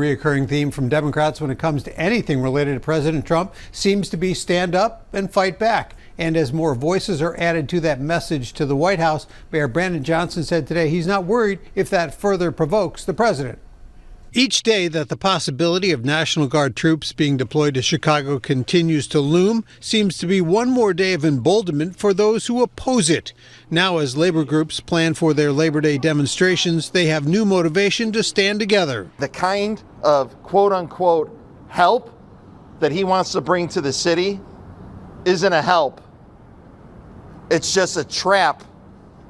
Reoccurring theme from Democrats when it comes to anything related to President Trump seems to be stand up and fight back. And as more voices are added to that message to the White House, Mayor Brandon Johnson said today he's not worried if that further provokes the president. Each day that the possibility of National Guard troops being deployed to Chicago continues to loom seems to be one more day of emboldenment for those who oppose it. Now, as labor groups plan for their Labor Day demonstrations, they have new motivation to stand together. The kind of quote-unquote help that he wants to bring to the city isn't a help. It's just a trap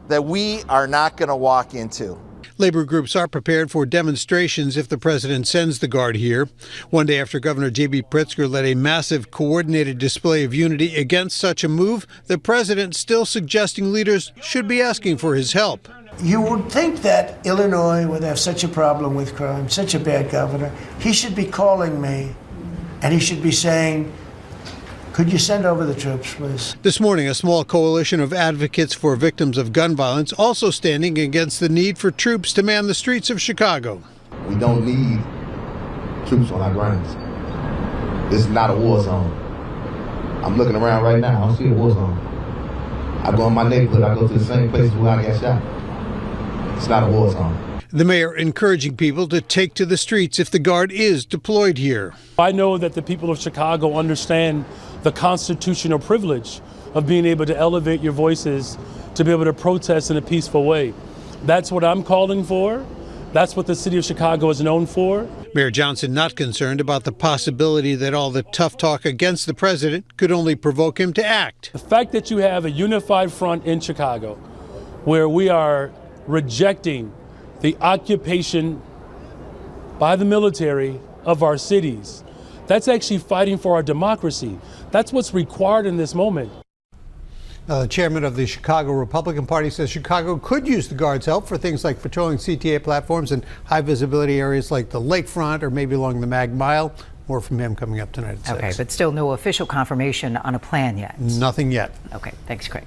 that we are not going to walk into. Labor groups are prepared for demonstrations if the president sends the Guard here. One day after Governor J.B. Pritzker led a massive coordinated display of unity against such a move, the president still suggesting leaders should be asking for his help. You would think that Illinois would have such a problem with crime, such a bad governor. He should be calling me and he should be saying, could you send over the troops, please? This morning, a small coalition of advocates for victims of gun violence also standing against the need for troops to man the streets of Chicago. We don't need troops on our grounds. This is not a war zone. I'm looking around right now, I don't see a war zone. I go in my neighborhood, I go to the same place where I got shot. It's not a war zone. The mayor encouraging people to take to the streets if the Guard is deployed here. I know that the people of Chicago understand the constitutional privilege of being able to elevate your voices, to be able to protest in a peaceful way. That's what I'm calling for. That's what the city of Chicago is known for. Mayor Johnson not concerned about the possibility that all the tough talk against the president could only provoke him to act. The fact that you have a unified front in Chicago where we are rejecting the occupation by the military of our cities, that's actually fighting for our democracy. That's what's required in this moment. The chairman of the Chicago Republican Party says Chicago could use the Guard's help for things like patrolling CTA platforms in high visibility areas like the lakefront or maybe along the Mag Mile. More from him coming up tonight at 6. Okay, but still no official confirmation on a plan yet. Nothing yet. Okay, thanks, Craig.